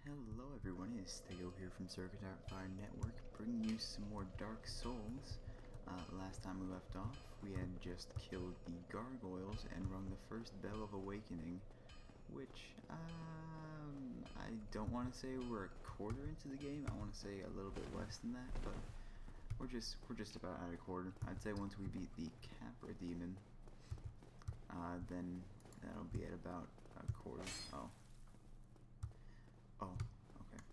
Hello everyone, it's Theo here from Ragethrough Network, bringing you some more Dark Souls. Last time we left off, we had just killed the gargoyles and rung the first bell of awakening, which, I don't want to say we're a quarter into the game. I want to say a little bit less than that, but we're just about at a quarter. I'd say once we beat the Capra demon, then that'll be at about a quarter. Oh, okay.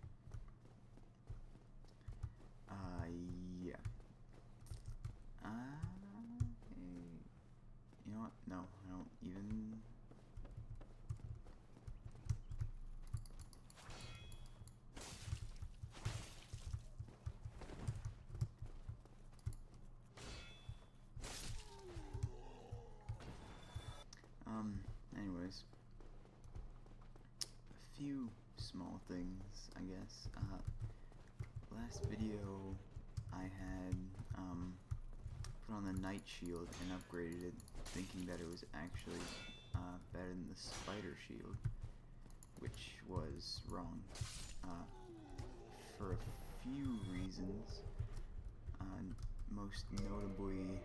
Yeah. You know what? No, I don't even... anyways. A few small things, I guess. Last video I had put on the Night Shield and upgraded it, thinking that it was actually better than the Spider Shield, which was wrong for a few reasons, most notably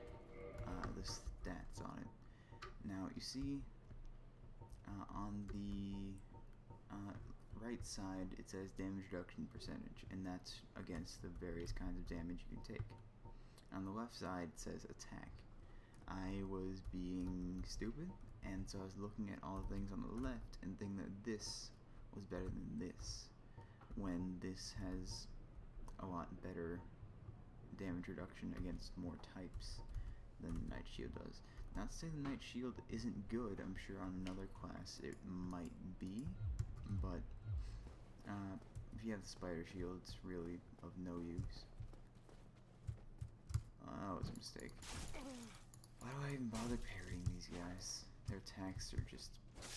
the stats on it. Now you see on the right side it says damage reduction percentage, and that's against the various kinds of damage you can take. On the left side it says attack. I was being stupid, and so I was looking at all the things on the left and thinking that this was better than this, when this has a lot better damage reduction against more types than the Night Shield does. Not to say the Night Shield isn't good, I'm sure on another class it might be, but if you have the Spider Shield, it's really of no use. That was a mistake. Why do I even bother parrying these guys? Their attacks are just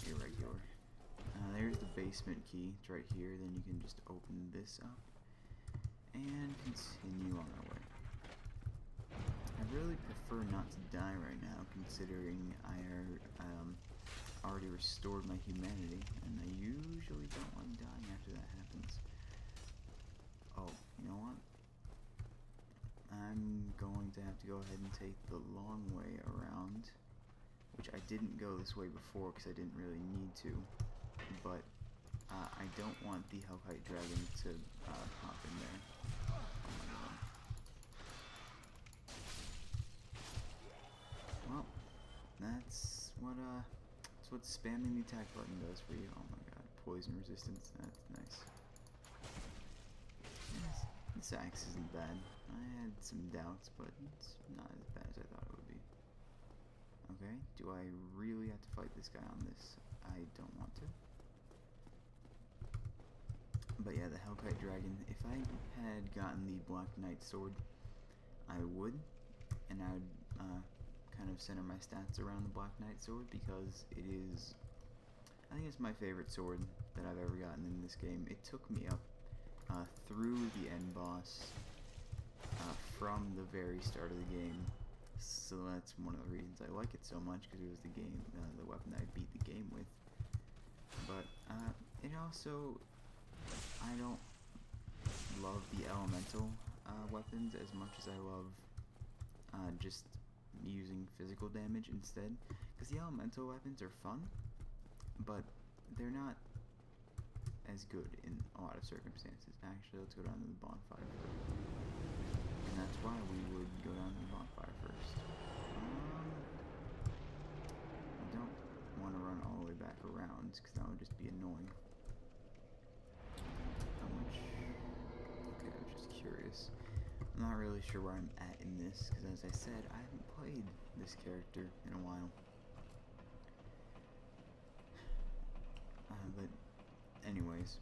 irregular. There's the basement key, it's right here, then you can just open this up and continue on our way. I really prefer not to die right now, considering I already restored my humanity, and I usually don't like dying after that happens. Oh, you know what? I'm going to have to go ahead and take the long way around, which I didn't go this way before because I didn't really need to, but I don't want the Hellkite Dragon to pop in there. Oh my god. Well, that's what spamming the attack button does for you. Oh my god, poison resistance, that's nice. Yes, this axe isn't bad. I had some doubts, but it's not as bad as I thought it would be. Okay, do I really have to fight this guy on this? I don't want to. But yeah, the Hellkite Dragon, if I had gotten the Black Knight sword, I would, and I would kind of center my stats around the Black Knight sword, because it is, I think it's my favorite sword that I've ever gotten in this game. It took me up through the end boss from the very start of the game, so that's one of the reasons I like it so much, because it was the weapon that I beat the game with. But it also, I don't love the elemental weapons as much as I love just using physical damage instead, because the elemental weapons are fun, but they're not as good in a lot of circumstances. Actually, let's go down to the bonfire first, and that's why we would go down to the bonfire first. I don't want to run all the way back around, because that would just be annoying. How much? Okay, I was just curious. I'm not really sure where I'm at in this, because as I said, I haven't played this character in a while. But anyways,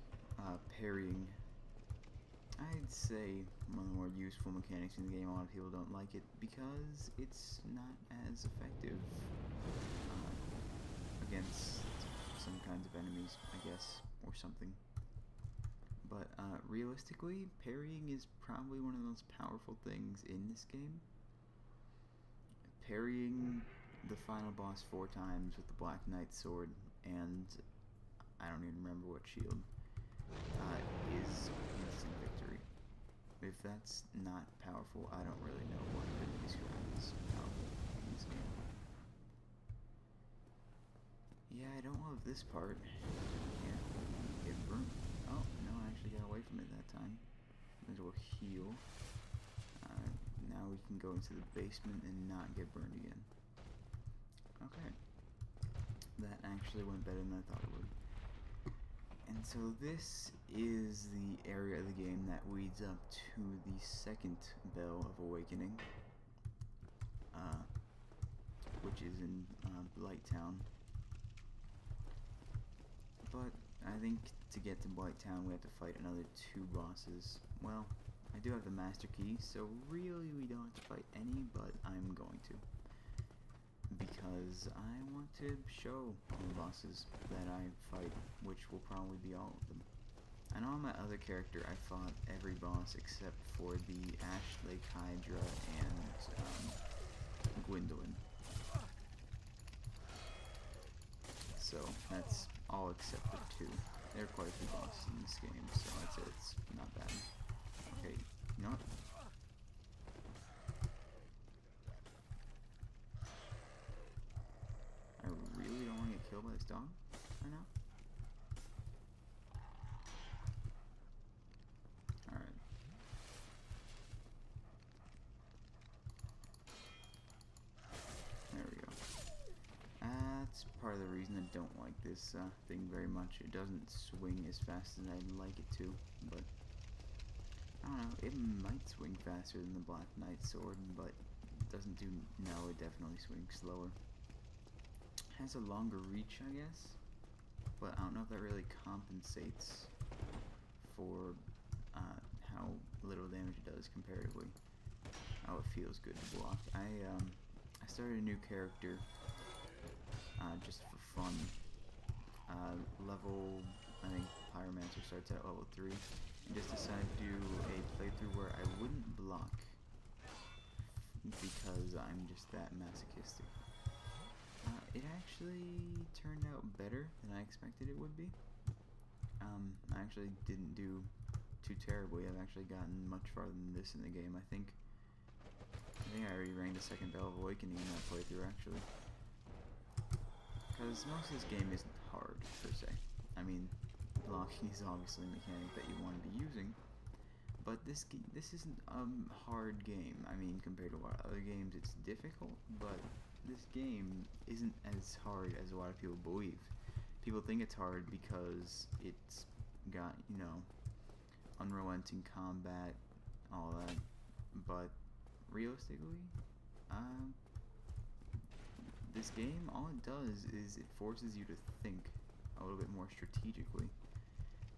parrying, I'd say one of the more useful mechanics in the game. A lot of people don't like it because it's not as effective against some kinds of enemies, I guess, or something. But realistically, parrying is probably one of the most powerful things in this game. Parrying the final boss 4 times with the Black Knight sword and I don't even remember what shield that's not powerful. I don't really know what enemy skill is powerful in this game. Yeah, I don't love this part. Yeah, get burnt. Oh, no, I actually got away from it that time. Might as well heal. Now we can go into the basement and not get burned again. Okay. That actually went better than I thought it would. And so this is the area of the game that leads up to the second Bell of Awakening, which is in Blighttown. But I think to get to Blighttown we have to fight another 2 bosses. Well, I do have the Master Key, so really we don't have to fight any, but I'm going to. Because I want to show all the bosses that I fight, which will probably be all of them. I know on my other character I fought every boss except for the Ash Lake Hydra and Gwendolyn. So that's all except for 2. There are quite a few bosses in this game, so I'd say it's not bad. Okay, you know what? I really don't want to get killed by this dog right now. Alright. There we go. That's part of the reason I don't like this thing very much. It doesn't swing as fast as I'd like it to, but I don't know, it might swing faster than the Black Knight sword, but it doesn't do, no, it definitely swings slower. Has a longer reach, I guess, but I don't know if that really compensates for how little damage it does comparatively. Oh, it feels good to block. I started a new character just for fun. Level, I think Pyromancer starts at level 3, and just decided to do a playthrough where I wouldn't block because I'm just that masochistic. It actually turned out better than I expected it would be. I actually didn't do too terribly. I've actually gotten much farther than this in the game. I think I already rang the second Bell of Awakening in that playthrough, actually. Because most of this game isn't hard, per se. I mean, blocking is obviously a mechanic that you want to be using, but this isn't a hard game. I mean, compared to a lot of other games, it's difficult, but this game isn't as hard as a lot of people believe. People think it's hard because it's got, you know, unrelenting combat, all that, but realistically, this game, all it does is it forces you to think a little bit more strategically.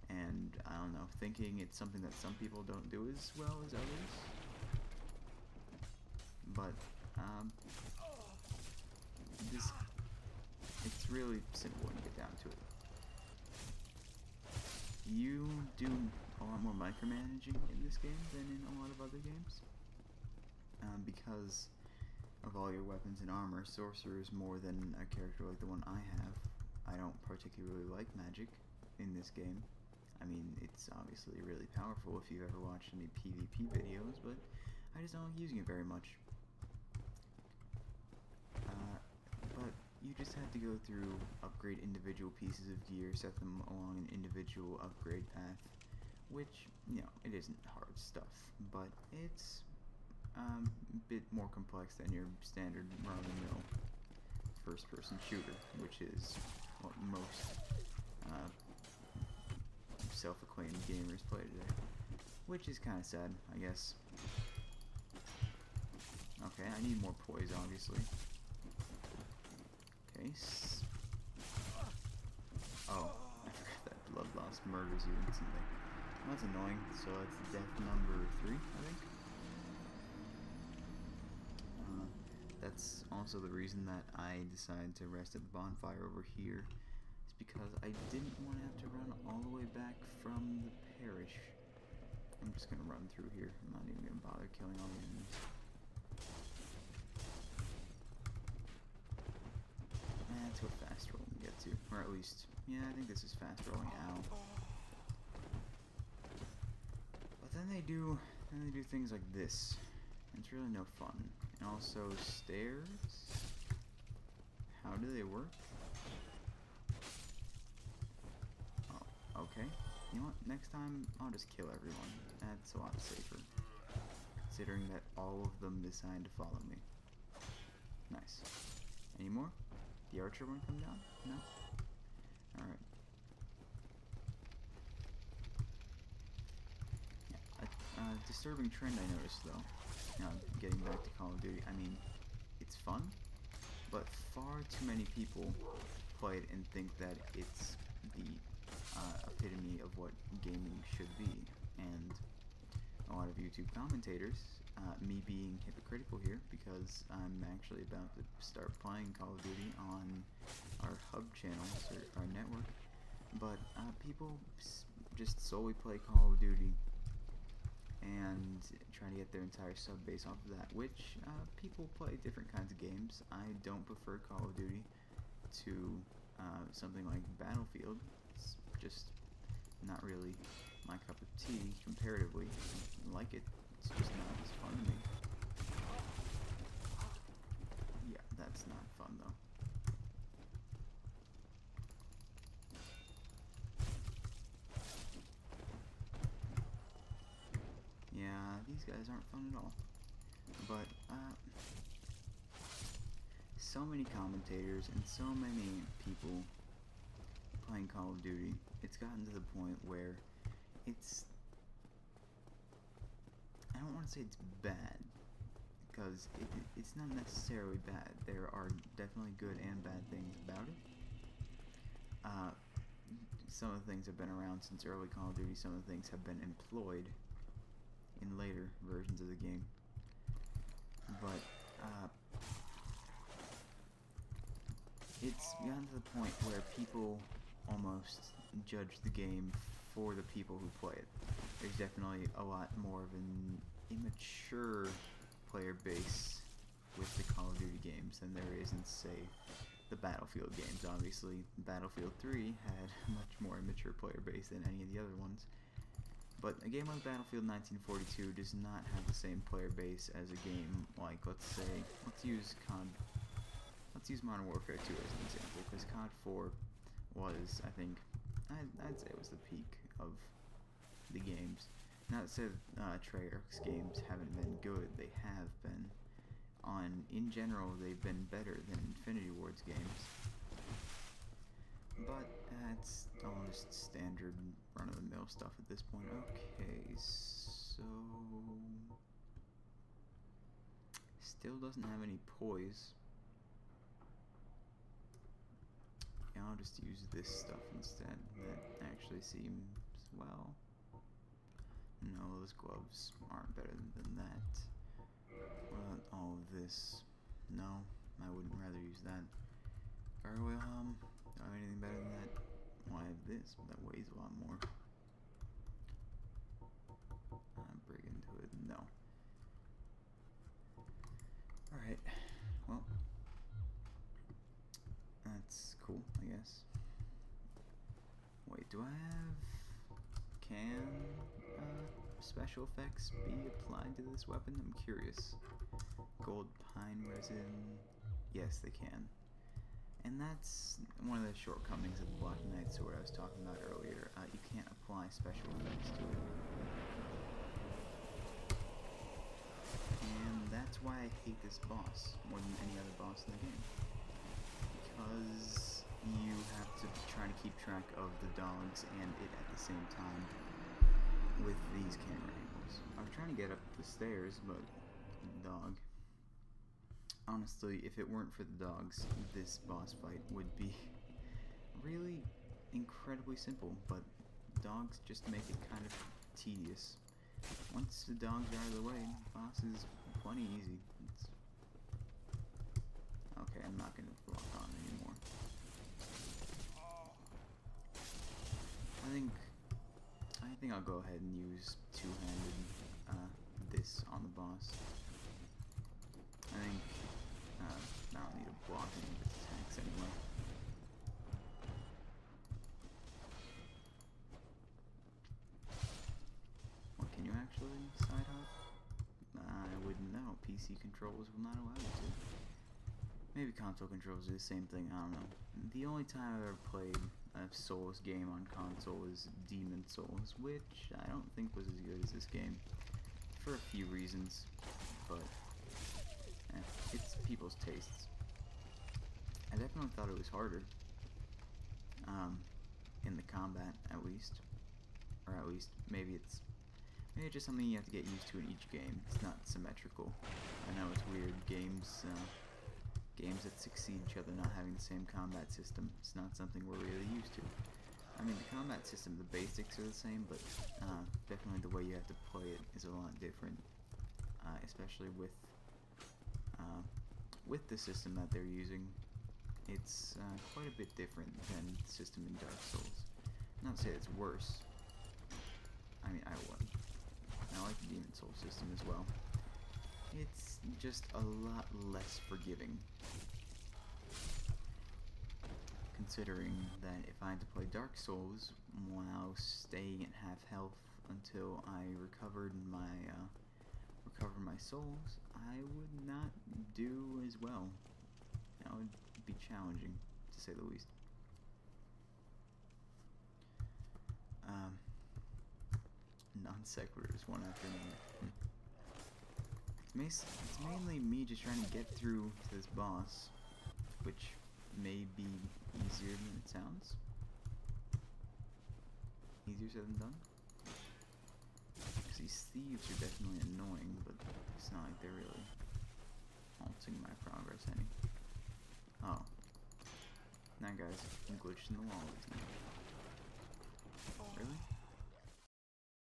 And, I don't know, thinking it's something that some people don't do as well as others. But, it's really simple when you get down to it. You do a lot more micromanaging in this game than in a lot of other games. Because of all your weapons and armor, sorcerers more than a character like the one I have. I don't particularly like magic in this game. I mean, it's obviously really powerful if you've ever watched any PvP videos, but I just don't like using it very much. But you just have to go through, upgrade individual pieces of gear, set them along an individual upgrade path, which, you know, it isn't hard stuff, but it's a bit more complex than your standard run-of-the-mill first-person shooter, which is what most self-acclaimed gamers play today, which is kind of sad, I guess. Okay, I need more poise, obviously. Okay. Oh, I forgot that blood loss murders you instantly. Well, that's annoying. So it's death number 3, I think. That's also the reason that I decided to rest at the bonfire over here. It's because I didn't want to have to run all the way back from the parish. I'm just gonna run through here. I'm not even gonna bother killing all the enemies. That's what fast rolling we get to. Or at least, yeah, I think this is fast rolling. Ow. But then they do And they do things like this. It's really no fun. And also stairs. How do they work? Oh, okay. You know what? Next time I'll just kill everyone. That's a lot safer. Considering that all of them decide to follow me. Nice. Any more? The archer won't come down? No? Alright. Yeah, a disturbing trend I noticed though. Getting back to Call of Duty. I mean, it's fun, but far too many people play it and think that it's the epitome of what gaming should be. And a lot of YouTube commentators, me being hypocritical here because I'm actually about to start playing Call of Duty on our hub channels or our network, but people just solely play Call of Duty and try to get their entire sub base off of that, which people play different kinds of games. I don't prefer Call of Duty to something like Battlefield. It's just not really my cup of tea comparatively. I like it, it's just not as fun to me. Yeah, that's not fun though. Yeah, these guys aren't fun at all. But, so many commentators and so many people playing Call of Duty, it's gotten to the point where it's, I don't want to say it's bad, because it's not necessarily bad. There are definitely good and bad things about it. Some of the things have been around since early Call of Duty, some of the things have been employed in later versions of the game, but it's gotten to the point where people almost judge the game for the people who play it. There's definitely a lot more of an immature player base with the Call of Duty games than there is in, say, the Battlefield games. Obviously, Battlefield 3 had a much more immature player base than any of the other ones. But a game like Battlefield 1942 does not have the same player base as a game like, let's use Modern Warfare 2 as an example, because COD 4 was, I think, I'd say it was the peak of the games. Not to say Treyarch's games haven't been good, they have been. In general, they've been better than Infinity Ward's games. But it's all just standard run-of-the-mill stuff at this point. Okay, so still doesn't have any poise. Yeah, I'll just use this stuff instead. That actually seems, well, no, those gloves aren't better than that. What about all of this? No, I wouldn't rather use that. Gargoyle Helm. Do I have anything better than that? Well, I have this, but that weighs a lot more. Brigand Hood, no. Alright, well, that's cool, I guess. Wait, do I have... Can special effects be applied to this weapon? I'm curious. Gold pine resin. Yes, they can. And that's one of the shortcomings of the Black Knight Sword I was talking about earlier. You can't apply special effects to it. And that's why I hate this boss more than any other boss in the game. Because you have to try to keep track of the dogs and it at the same time with these camera angles. I was trying to get up the stairs, but the dog. Honestly, if it weren't for the dogs, this boss fight would be really incredibly simple, but dogs just make it kind of tedious. Once the dogs are out of the way, the boss is plenty easy. Okay, I'm not going to block on anymore. I think I'll go ahead and use two-handed this on the boss. I think I don't need to block any of its attacks anyway. What, can you actually side hop? PC controls will not allow you to. Maybe console controls do the same thing, I don't know. The only time I've ever played a Souls game on console is Demon Souls, which I don't think was as good as this game, for a few reasons, but it's people's tastes. I definitely thought it was harder, in the combat at least, or at least maybe it's just something you have to get used to in each game. It's not symmetrical. I know it's weird. Games that succeed each other not having the same combat system. It's not something we're really used to. I mean, the combat system, the basics are the same, but definitely the way you have to play it is a lot different, especially with the system that they're using. It's quite a bit different than the system in Dark Souls. Not to say it's worse. I mean, I like the Demon Souls system as well. It's just a lot less forgiving. Considering that if I had to play Dark Souls while staying at half health until I recovered my souls, I would not do as well. That would be challenging, to say the least. Non sequiturs one after another. It's mainly me just trying to get through to this boss, which may be easier than it sounds. Easier said than done. Because these thieves are definitely annoying, but it's not like they're really halting my progress any. Oh. Now guys, I'm glitched in the wall. Really?